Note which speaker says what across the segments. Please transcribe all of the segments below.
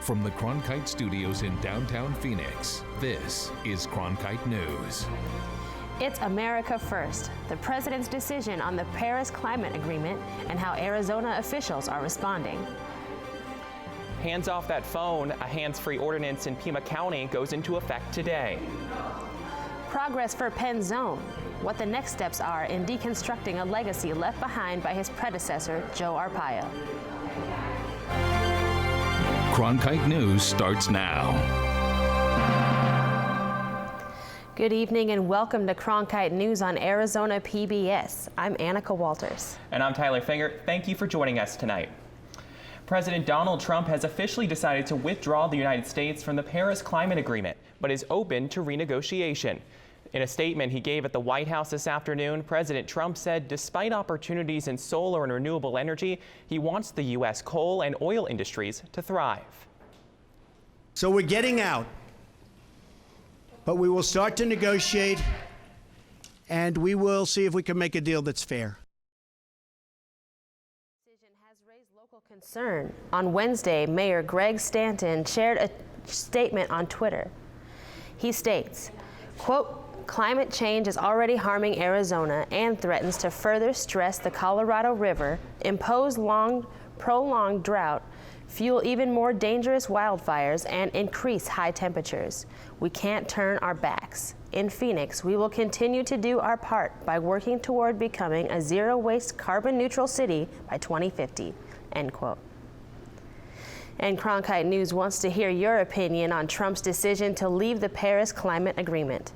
Speaker 1: From the Cronkite studios in downtown Phoenix, this is Cronkite News.
Speaker 2: It's America First, the president's decision on the Paris Climate Agreement and how Arizona officials are responding.
Speaker 3: Hands off that phone, a hands-free ordinance in Pima County goes into effect today.
Speaker 2: Progress for Penn Zone, what the next steps are in deconstructing a legacy left behind by his predecessor, Joe Arpaio.
Speaker 1: Cronkite News starts now.
Speaker 2: Good evening and welcome to Cronkite News on Arizona PBS. I'm Annika Walters.
Speaker 3: And I'm Tyler Finger. Thank you for joining us tonight. President Donald Trump has officially decided to withdraw the United States from the Paris Climate Agreement, but is open to renegotiation. In a statement he gave at the White House this afternoon, President Trump said despite opportunities in solar and renewable energy, he wants the U.S. coal and oil industries to thrive.
Speaker 4: So we're getting out, but we will start to negotiate, and we will see if we can make a deal that's fair.
Speaker 2: The decision has raised local concern. On Wednesday, Mayor Greg Stanton shared a statement on Twitter. He states, quote, "Climate change is already harming Arizona and threatens to further stress the Colorado River, impose prolonged drought, fuel even more dangerous wildfires, and increase high temperatures. We can't turn our backs. In Phoenix, we will continue to do our part by working toward becoming a zero-waste, carbon-neutral city by 2050, end quote. And Cronkite News wants to hear your opinion on Trump's decision to leave the Paris Climate Agreement.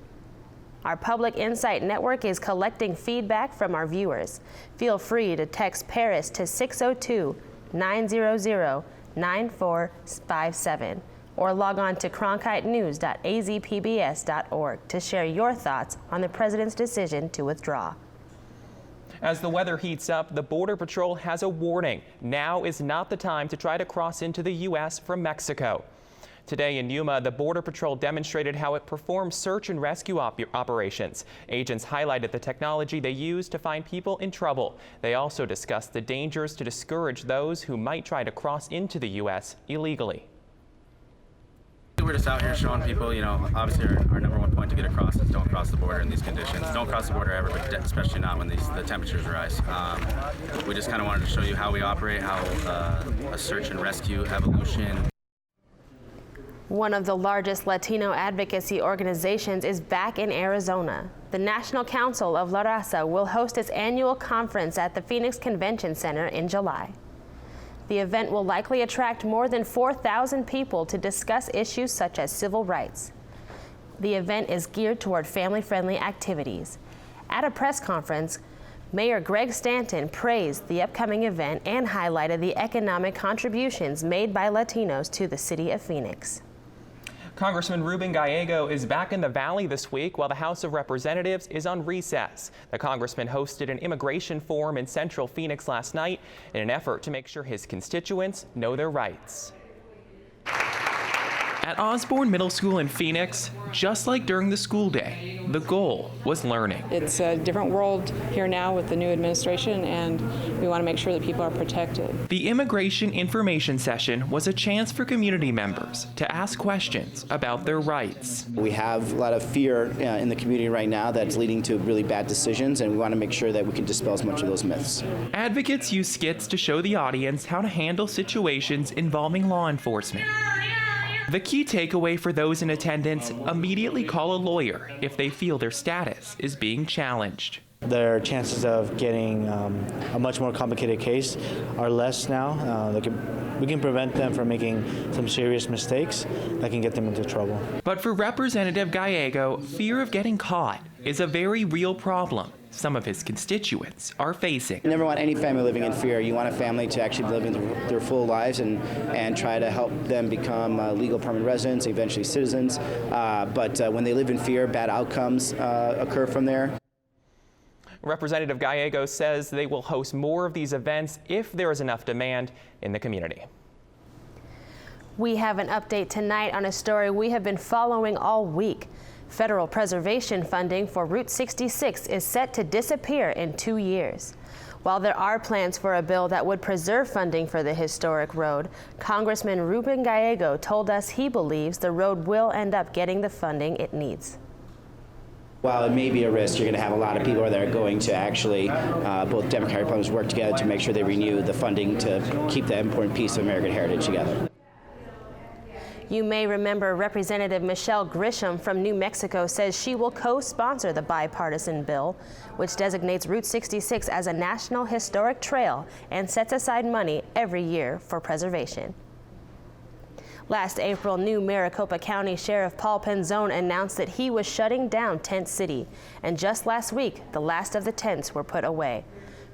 Speaker 2: Our Public Insight Network is collecting feedback from our viewers. Feel free to text Paris to 602-900-9457 or log on to cronkitenews.azpbs.org to share your thoughts on the president's decision to withdraw.
Speaker 3: As the weather heats up, the Border Patrol has a warning. Now is not the time to try to cross into the U.S. from Mexico. Today in Yuma, the Border Patrol demonstrated how it performs search and rescue operations. Agents highlighted the technology they use to find people in trouble. They also discussed the dangers to discourage those who might try to cross into the U.S. illegally.
Speaker 5: We're just out here showing people, obviously our number one point to get across is don't cross the border in these conditions. Don't cross the border ever, but especially not when the temperatures rise. We just kind of wanted to show you how we operate, how a search and rescue evolution.
Speaker 2: One of the largest Latino advocacy organizations is back in Arizona. The National Council of La Raza will host its annual conference at the Phoenix Convention Center in July. The event will likely attract more than 4,000 people to discuss issues such as civil rights. The event is geared toward family-friendly activities. At a press conference, Mayor Greg Stanton praised the upcoming event and highlighted the economic contributions made by Latinos to the city of Phoenix.
Speaker 3: Congressman Ruben Gallego is back in the Valley this week while the House of Representatives is on recess. The congressman hosted an immigration forum in central Phoenix last night in an effort to make sure his constituents know their rights. At Osborne Middle School in Phoenix, just like during the school day, the goal was learning.
Speaker 6: It's a different world here now with the new administration, and we want to make sure that people are protected.
Speaker 3: The immigration information session was a chance for community members to ask questions about their rights.
Speaker 7: We have a lot of fear in the community right now that's leading to really bad decisions, and we want to make sure that we can dispel as much of those myths.
Speaker 3: Advocates use skits to show the audience how to handle situations involving law enforcement. The key takeaway for those in attendance: immediately call a lawyer if they feel their status is being challenged.
Speaker 8: Their chances of getting a much more complicated case are less now. We can prevent them from making some serious mistakes that can get them into trouble.
Speaker 3: But for Representative Gallego, fear of getting caught is a very real problem some of his constituents are facing.
Speaker 7: You never want any family living in fear. You want a family to actually live their full lives and try to help them become legal permanent residents, eventually citizens. But when they live in fear, bad outcomes occur from there.
Speaker 3: Representative Gallego says they will host more of these events if there is enough demand in the community.
Speaker 2: We have an update tonight on a story we have been following all week. Federal preservation funding for Route 66 is set to disappear in 2 years. While there are plans for a bill that would preserve funding for the historic road, Congressman Ruben Gallego told us he believes the road will end up getting the funding it needs.
Speaker 7: While it may be a risk, you're going to have a lot of people that are going to actually, both Democrat and Republicans, work together to make sure they renew the funding to keep that important piece of American heritage together.
Speaker 2: You may remember Representative Michelle Grisham from New Mexico says she will co-sponsor the bipartisan bill, which designates Route 66 as a National Historic Trail and sets aside money every year for preservation. Last April, new Maricopa County Sheriff Paul Penzone announced that he was shutting down Tent City, and just last week, the last of the tents were put away.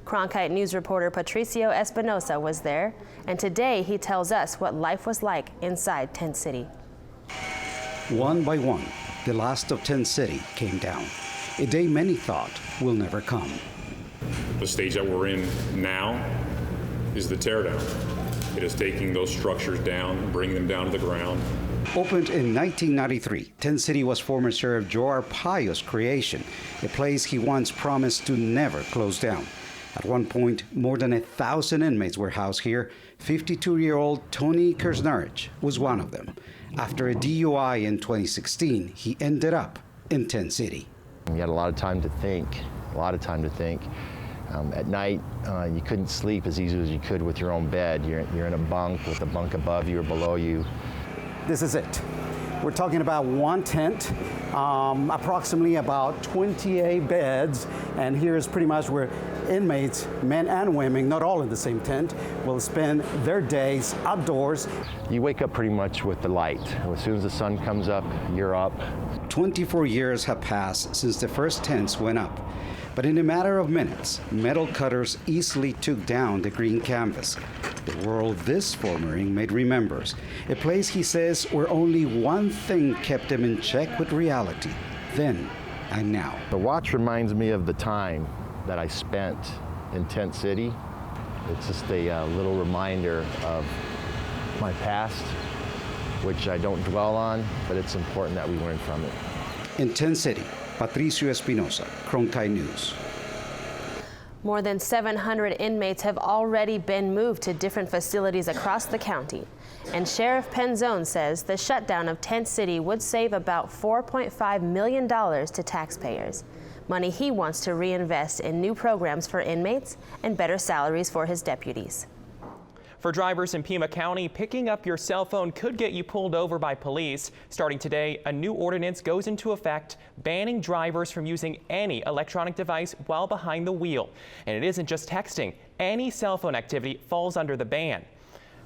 Speaker 2: Cronkite News reporter Patricio Espinosa was there, and today he tells us what life was like inside Tent City.
Speaker 9: One by one, the last of Tent City came down, a day many thought will never come.
Speaker 10: The stage that we're in now is the teardown. It is taking those structures down, bringing them down to the ground.
Speaker 9: Opened in 1993, Tent City was former Sheriff Joe Arpaio's creation, a place he once promised to never close down. At one point, more than 1,000 inmates were housed here. 52-year-old Tony Kersnarich was one of them. After a DUI in 2016, he ended up in Tent City.
Speaker 11: You had a lot of time to think, At night, you couldn't sleep as easy as you could with your own bed. You're in a bunk with a bunk above you or below you.
Speaker 9: This is it. We're talking about one tent, approximately about 28 beds, and here's pretty much where inmates, men and women, not all in the same tent, will spend their days outdoors.
Speaker 11: You wake up pretty much with the light. As soon as the sun comes up, you're up.
Speaker 9: 24 years have passed since the first tents went up. But in a matter of minutes, metal cutters easily took down the green canvas. The world this former inmate remembers, a place he says where only one thing kept him in check with reality, then and now.
Speaker 11: The watch reminds me of the time that I spent in Tent City. It's just a little reminder of my past, which I don't dwell on, but it's important that we learn from it.
Speaker 9: In Tent City, Patricio Espinosa, Cronkite News.
Speaker 2: More than 700 inmates have already been moved to different facilities across the county. And Sheriff Penzone says the shutdown of Tent City would save about $4.5 million to taxpayers. Money he wants to reinvest in new programs for inmates and better salaries for his deputies.
Speaker 3: For drivers in Pima County, picking up your cell phone could get you pulled over by police. Starting today, a new ordinance goes into effect banning drivers from using any electronic device while behind the wheel. And it isn't just texting. Any cell phone activity falls under the ban.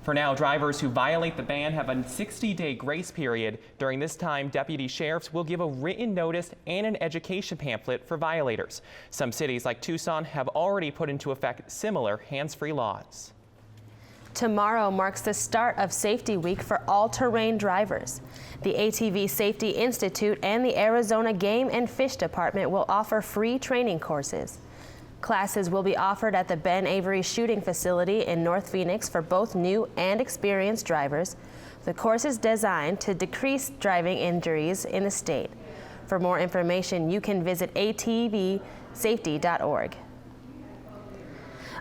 Speaker 3: For now, drivers who violate the ban have a 60-day grace period. During this time, deputy sheriffs will give a written notice and an education pamphlet for violators. Some cities like Tucson have already put into effect similar hands-free laws.
Speaker 2: Tomorrow marks the start of Safety Week for all-terrain drivers. The ATV Safety Institute and the Arizona Game and Fish Department will offer free training courses. Classes will be offered at the Ben Avery Shooting Facility in North Phoenix for both new and experienced drivers. The course is designed to decrease driving injuries in the state. For more information, you can visit atvsafety.org.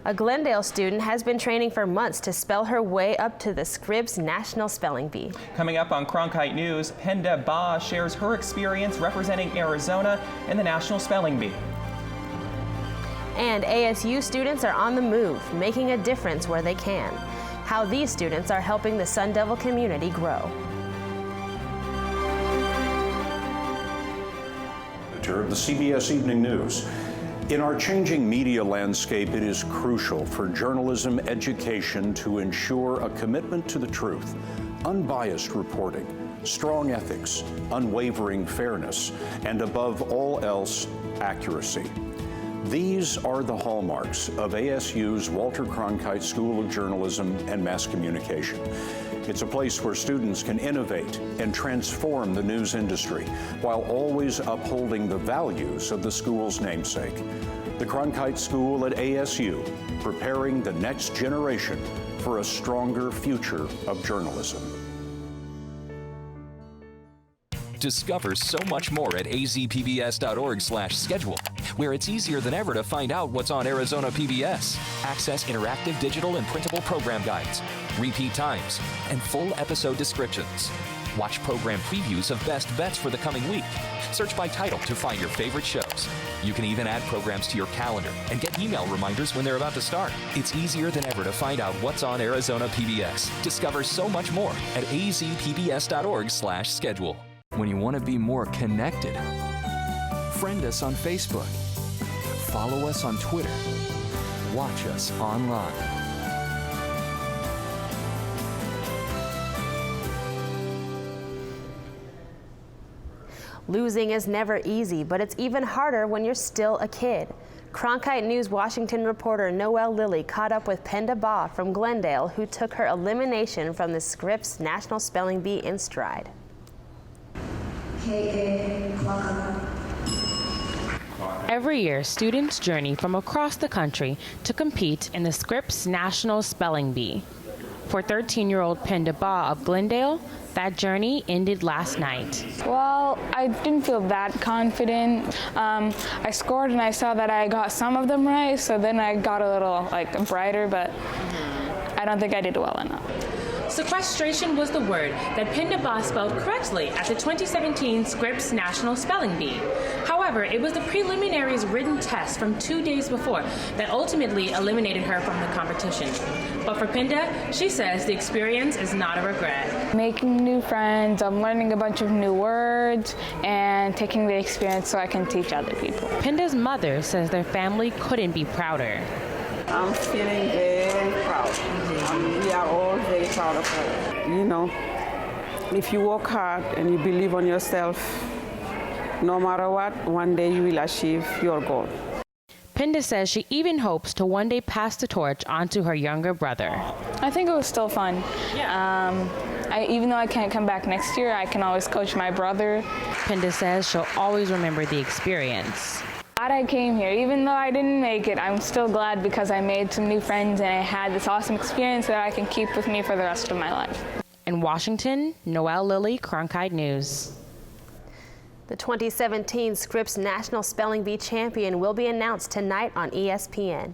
Speaker 2: A Glendale student has been training for months to spell her way up to the Scripps National Spelling Bee.
Speaker 3: Coming up on Cronkite News, Penda Ba shares her experience representing Arizona in the National Spelling Bee.
Speaker 2: And ASU students are on the move, making a difference where they can. How these students are helping the Sun Devil community grow.
Speaker 12: Of the CBS Evening News. In our changing media landscape, it is crucial for journalism education to ensure a commitment to the truth, unbiased reporting, strong ethics, unwavering fairness, and above all else, accuracy. These are the hallmarks of ASU's Walter Cronkite School of Journalism and Mass Communication. It's a place where students can innovate and transform the news industry while always upholding the values of the school's namesake. The Cronkite School at ASU, preparing the next generation for a stronger future of journalism.
Speaker 1: Discover so much more at azpbs.org/schedule, where it's easier than ever to find out what's on Arizona PBS. Access interactive digital and printable program guides, repeat times, and full episode descriptions. Watch program previews of best bets for the coming week. Search by title to find your favorite shows. You can even add programs to your calendar and get email reminders when they're about to start. It's easier than ever to find out what's on Arizona PBS. Discover so much more at azpbs.org/schedule. When you want to be more connected, friend us on Facebook, follow us on Twitter, watch us online.
Speaker 2: Losing is never easy, but it's even harder when you're still a kid. Cronkite News Washington reporter Noelle Lilly caught up with Penda Baugh from Glendale, who took her elimination from the Scripps National Spelling Bee in stride.
Speaker 13: Every year, students journey from across the country to compete in the Scripps National Spelling Bee. For 13-year-old Penda Baugh of Glendale, that journey ended last night.
Speaker 14: Well, I didn't feel that confident. I scored and I saw that I got some of them right, so then I got a little brighter, but I don't think I did well enough.
Speaker 13: Sequestration was the word that Penda Baugh spelled correctly at the 2017 Scripps National Spelling Bee. However, it was the preliminaries written test from 2 days before that ultimately eliminated her from the competition. But for Penda, she says the experience is not a regret.
Speaker 14: Making new friends, I'm learning a bunch of new words, and taking the experience so I can teach other people.
Speaker 13: Penda's mother says their family couldn't be prouder.
Speaker 15: I'm feeling very proud. We are all very proud of her. You know, if you work hard and you believe on yourself, no matter what, one day you will achieve your goal.
Speaker 13: Penda says she even hopes to one day pass the torch on to her younger brother.
Speaker 14: I think it was still fun. Yeah. Even though I can't come back next year, I can always coach my brother.
Speaker 13: Penda says she'll always remember the experience.
Speaker 14: Glad I came here. Even though I didn't make it, I'm still glad because I made some new friends and I had this awesome experience that I can keep with me for the rest of my life.
Speaker 13: In Washington, Noelle Lilly, Cronkite News.
Speaker 2: The 2017 Scripps National Spelling Bee champion will be announced tonight on ESPN.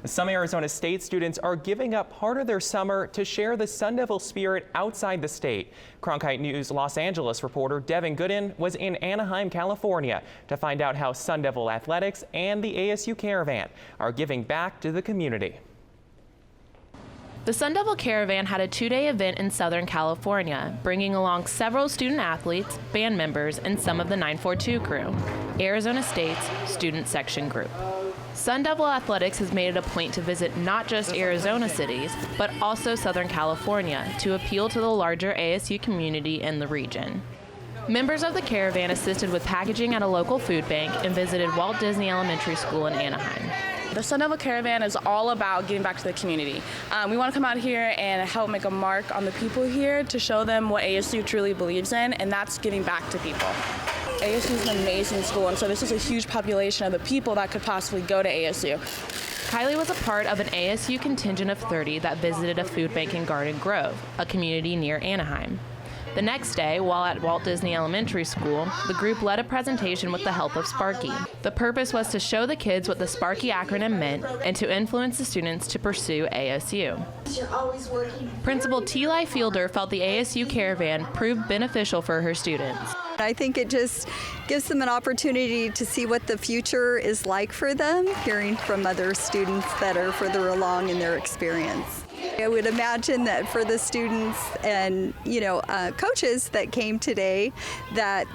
Speaker 3: Some Arizona State students are giving up part of their summer to share the Sun Devil spirit outside the state. Cronkite News Los Angeles reporter Devin Gooden was in Anaheim, California to find out how Sun Devil athletics and the ASU Caravan are giving back to the community.
Speaker 16: The Sun Devil Caravan had a two-day event in Southern California, bringing along several student athletes, band members, and some of the 942 crew, Arizona State's student section group. Sun Devil Athletics has made it a point to visit not just Arizona cities, but also Southern California to appeal to the larger ASU community in the region. Members of the caravan assisted with packaging at a local food bank and visited Walt Disney Elementary School in Anaheim.
Speaker 17: The Sun Devil Caravan is all about getting back to the community. We want to come out here and help make a mark on the people here to show them what ASU truly believes in, and that's giving back to people. ASU is an amazing school, and so this is a huge population of the people that could possibly go to ASU.
Speaker 16: Kylie was a part of an ASU contingent of 30 that visited a food bank in Garden Grove, a community near Anaheim. The next day, while at Walt Disney Elementary School, the group led a presentation with the help of Sparky. The purpose was to show the kids what the Sparky acronym meant and to influence the students to pursue ASU. Principal T.Li Fielder felt the ASU Caravan proved beneficial for her students.
Speaker 18: I think it just gives them an opportunity to see what the future is like for them, hearing from other students that are further along in their experience. I would imagine that for the students and coaches that came today, that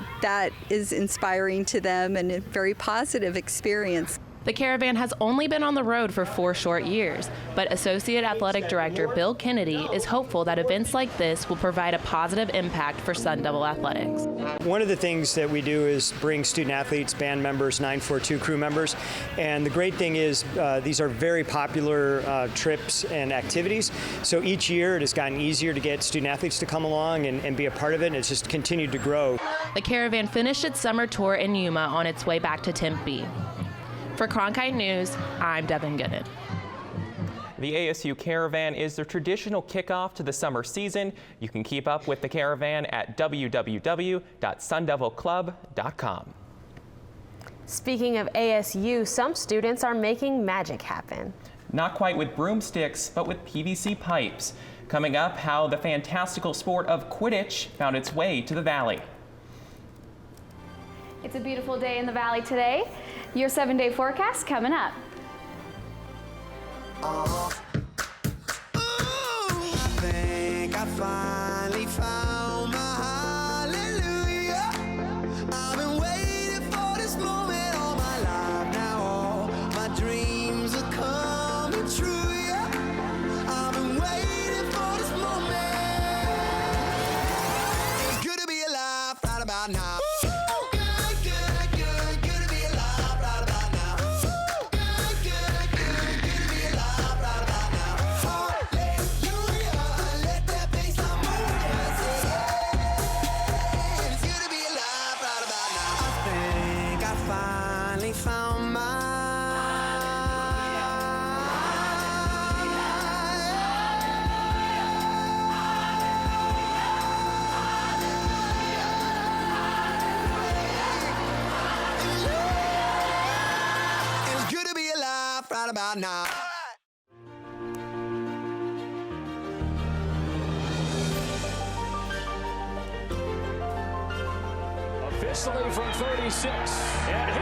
Speaker 18: is inspiring to them and a very positive experience.
Speaker 16: The caravan has only been on the road for 4 short years, but Associate Athletic Director Bill Kennedy is hopeful that events like this will provide a positive impact for Sun Devil Athletics.
Speaker 19: One of the things that we do is bring student athletes, band members, 942 crew members, and the great thing is these are very popular trips and activities, so each year it has gotten easier to get student athletes to come along and be a part of it, and it's just continued to grow.
Speaker 16: The caravan finished its summer tour in Yuma on its way back to Tempe. For Cronkite News, I'm Devin Gooden.
Speaker 3: The ASU Caravan is the traditional kickoff to the summer season. You can keep up with the Caravan at www.sundevilclub.com.
Speaker 2: Speaking of ASU, some students are making magic happen.
Speaker 3: Not quite with broomsticks, but with PVC pipes. Coming up, how the fantastical sport of Quidditch found its way to the Valley.
Speaker 20: It's a beautiful day in the Valley today. Your 7-day forecast coming up.
Speaker 21: I think I finally found my hallelujah. I've been waiting for this moment all my life now. All my dreams are coming true, yeah. I've been waiting for this moment. It's good to be alive right about now. Right about now.
Speaker 22: Officially from 36, and he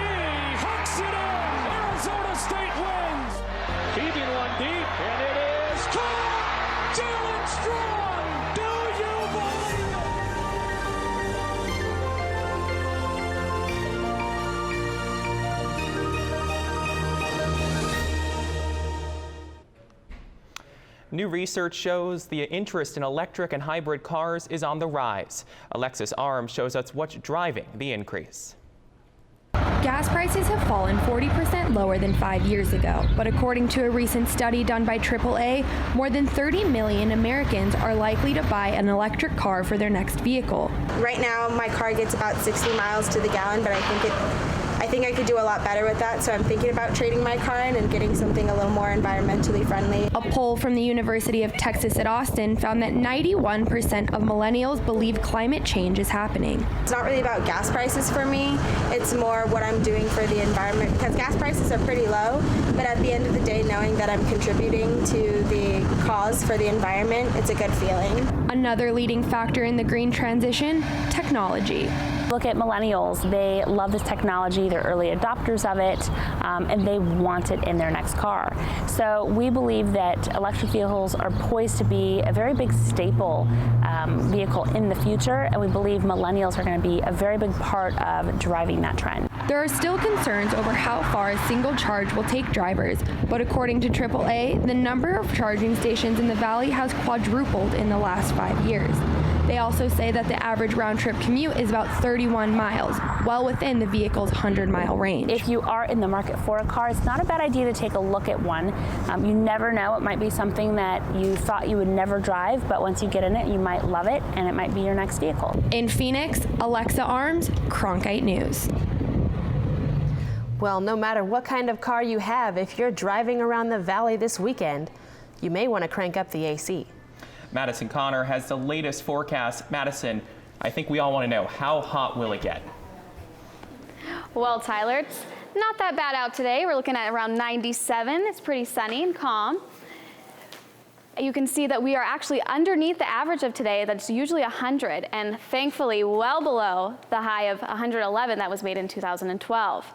Speaker 22: hooks it in. Arizona State wins. Keeping one deep, and it is caught. Jalen Strong. Do you believe
Speaker 3: New research shows the interest in electric and hybrid cars is on the rise. Alexis Arms shows us what's driving the increase.
Speaker 23: Gas prices have fallen 40% lower than 5 years ago, but according to a recent study done by AAA, more than 30 million Americans are likely to buy an electric car for their next vehicle.
Speaker 24: Right now, my car gets about 60 miles to the gallon, but I think I could do a lot better with that, so I'm thinking about trading my car in and getting something a little more environmentally friendly.
Speaker 23: A poll from the University of Texas at Austin found that 91% of millennials believe climate change is happening.
Speaker 24: It's not really about gas prices for me, it's more what I'm doing for the environment, because gas prices are pretty low, but at the end of the day, knowing that I'm contributing to the cause for the environment, it's a good feeling.
Speaker 23: Another leading factor in the green transition, technology.
Speaker 25: Look at millennials. They love this technology. They're early adopters of it, and they want it in their next car. So we believe that electric vehicles are poised to be a very big staple vehicle in the future, and we believe millennials are going to be a very big part of driving that trend.
Speaker 23: There are still concerns over how far a single charge will take drivers, but according to AAA, the number of charging stations in the Valley has quadrupled in the last 5 years. They also say that the average round-trip commute is about 31 miles, well within the vehicle's 100-mile range.
Speaker 25: If you are in the market for a car, it's not a bad idea to take a look at one. You never know. It might be something that you thought you would never drive, but once you get in it, you might love it, and it might be your next vehicle.
Speaker 23: In Phoenix, Alexa Arms, Cronkite News.
Speaker 2: Well, no matter what kind of car you have, if you're driving around the Valley this weekend, you may want to crank up the AC.
Speaker 3: Madison Connor has the latest forecast. Madison, I think we all want to know, how hot will it get?
Speaker 20: Well, Tyler, it's not that bad out today. We're looking at around 97. It's pretty sunny and calm. You can see that we are actually underneath the average of today. That's usually 100, and thankfully well below the high of 111 that was made in 2012.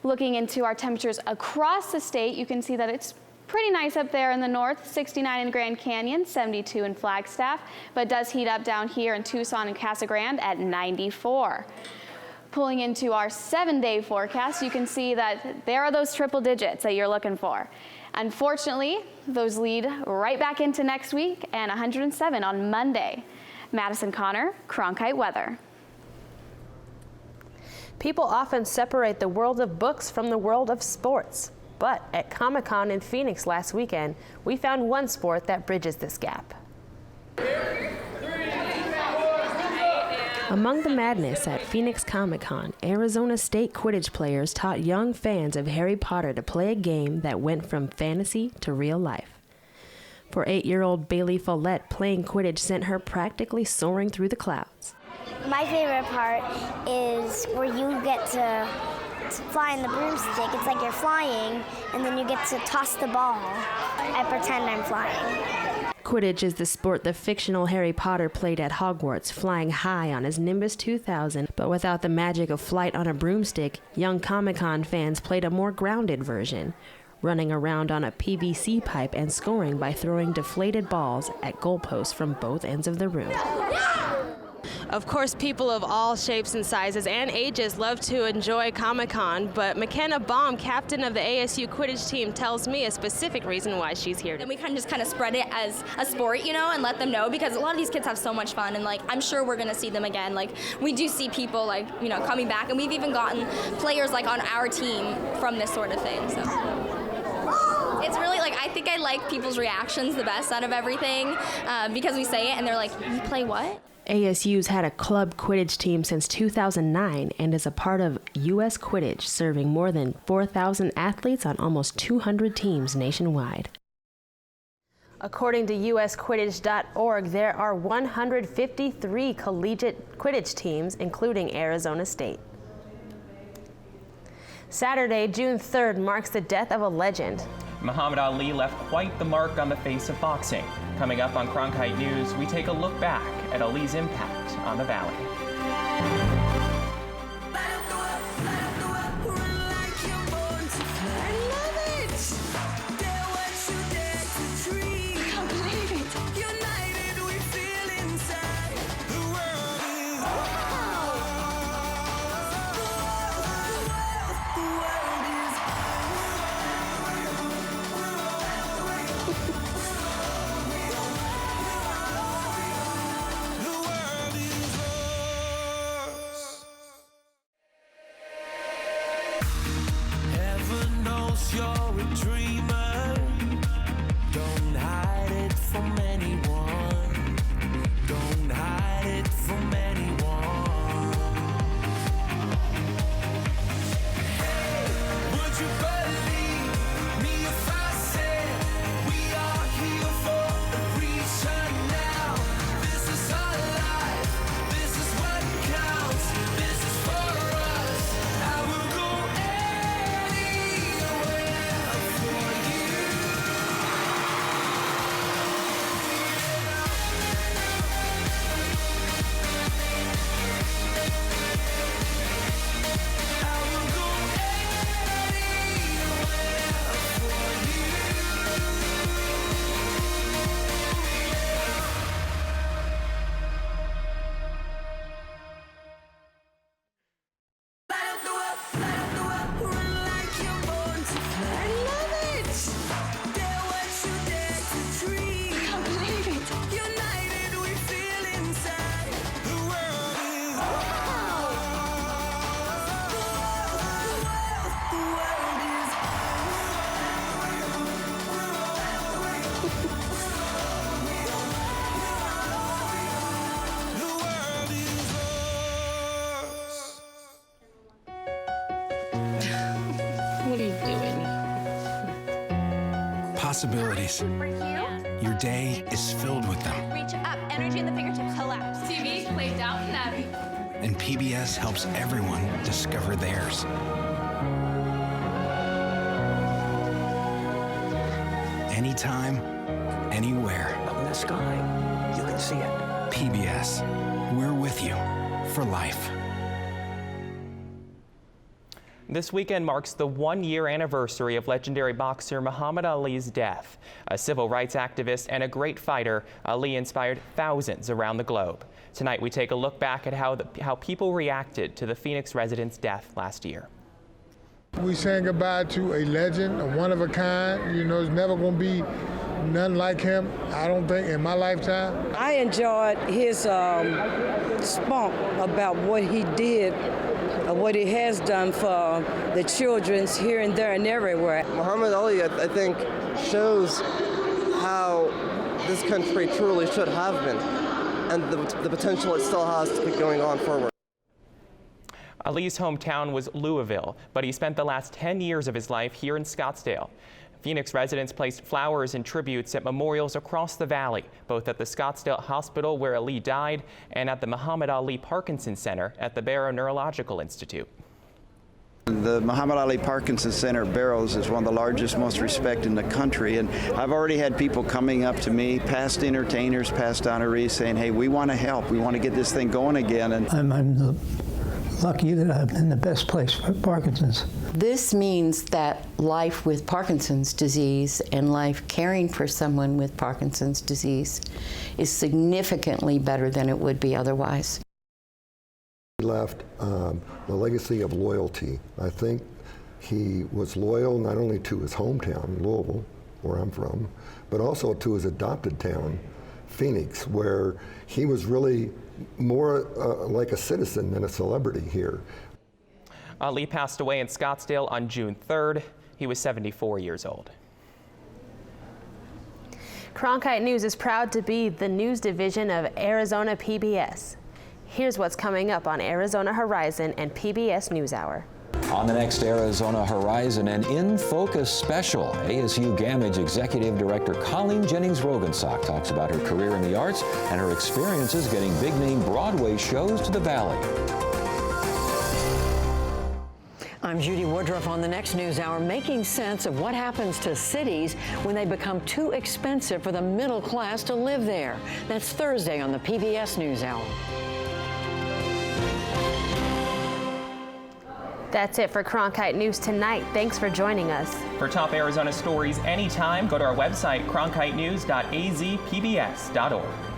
Speaker 20: Looking into our temperatures across the state, you can see that it's pretty nice up there in the north, 69 in Grand Canyon, 72 in Flagstaff, but does heat up down here in Tucson and Casa Grande at 94. Pulling into our 7-day forecast, you can see that there are those triple digits that you're looking for. Unfortunately, those lead right back into next week and 107 on Monday. Madison Connor, Cronkite Weather.
Speaker 2: People often separate the world of books from the world of sports. But at Comic-Con in Phoenix last weekend, we found one sport that bridges this gap. Among the madness at Phoenix Comic-Con, Arizona State Quidditch players taught young fans of Harry Potter to play a game that went from fantasy to real life. For 8-year-old Bailey Follett, playing Quidditch sent her practically soaring through the clouds.
Speaker 4: My favorite part is where you get to fly in the broomstick. It's like you're flying, and then you get to toss the ball. I pretend I'm flying.
Speaker 2: Quidditch is the sport the fictional Harry Potter played at Hogwarts, flying high on his Nimbus 2000. But without the magic of flight on a broomstick, young Comic-Con fans played a more grounded version, running around on a PVC pipe and scoring by throwing deflated balls at goalposts from both ends of the room.
Speaker 5: Of course, people of all shapes and sizes and ages love to enjoy Comic-Con, but McKenna Baum, captain of the ASU Quidditch team, tells me a specific reason why she's here.
Speaker 6: And we kind of spread it as a sport, you know, and let them know, because a lot of these kids have so much fun, and like I'm sure we're gonna see them again. Like we do see people like, you know, coming back, and we've even gotten players like on our team from this sort of thing. So it's really like, I think I like people's reactions the best out of everything, because we say it and they're like, you play what?
Speaker 2: ASU's had a club Quidditch team since 2009 and is a part of U.S. Quidditch, serving more than 4,000 athletes on almost 200 teams nationwide. According to usquidditch.org, there are 153 collegiate Quidditch teams, including Arizona State. Saturday, June 3rd, marks the death of a legend.
Speaker 3: Muhammad Ali left quite the mark on the face of boxing. Coming up on Cronkite News, we take a look back at Ali's impact on the Valley.
Speaker 21: You're a dreamer. Don't hide it from anyone. Don't hide it from anyone. Hey, would you believe me if I said we are here for a reason now? This is our life. This is what counts. This is for us. I will go
Speaker 7: Possibilities. Your day is filled with them.
Speaker 6: Reach up, energy in the fingertips, collapse.
Speaker 8: TV played Downton Abbey.
Speaker 7: And PBS helps everyone discover theirs. Anytime, anywhere.
Speaker 26: Up in the sky, you can see it.
Speaker 7: PBS, we're with you for life.
Speaker 3: This weekend marks the one-year anniversary of legendary boxer Muhammad Ali's death. A civil rights activist and a great fighter, Ali inspired thousands around the globe. Tonight, we take a look back at how people reacted to the Phoenix resident's death last year.
Speaker 27: We saying goodbye to a legend, a one-of-a-kind. You know, there's never going to be none like him, I don't think, in my lifetime.
Speaker 28: I enjoyed his spunk about what he did, what he has done for the children here and there and everywhere.
Speaker 29: Muhammad Ali, I think, shows how this country truly should have been and the potential it still has to keep going on forward.
Speaker 3: Ali's hometown was Louisville, but he spent the last 10 years of his life here in Scottsdale. Phoenix residents placed flowers and tributes at memorials across the valley, both at the Scottsdale Hospital where Ali died and at the Muhammad Ali Parkinson Center at the Barrow Neurological Institute.
Speaker 1: The Muhammad Ali Parkinson Center at Barrows is one of the largest, most respected in the country, and I've already had people coming up to me, past entertainers, past honorees, saying, hey, we want to help, we want to get this thing going again. And
Speaker 9: I'm lucky that I'm in the best place for Parkinson's.
Speaker 10: This means that life with Parkinson's disease and life caring for someone with Parkinson's disease is significantly better than it would be otherwise.
Speaker 11: He left a legacy of loyalty. I think he was loyal not only to his hometown, Louisville, where I'm from, but also to his adopted town, Phoenix, where he was really more like a citizen than a celebrity here.
Speaker 3: Ali passed away in Scottsdale on June 3rd. He was 74 years old.
Speaker 2: Cronkite News is proud to be the news division of Arizona PBS. Here's what's coming up on Arizona Horizon and PBS NewsHour.
Speaker 12: On the next Arizona Horizon, an In Focus special. ASU Gamage Executive Director Colleen Jennings-Rogensock talks about her career in the arts and her experiences getting big-name Broadway shows to the Valley.
Speaker 13: I'm Judy Woodruff on the next NewsHour, making sense of what happens to cities when they become too expensive for the middle class to live there. That's Thursday on the PBS NewsHour.
Speaker 2: That's it for Cronkite News tonight. Thanks for joining us.
Speaker 3: For top Arizona stories anytime, go to our website, cronkitenews.azpbs.org.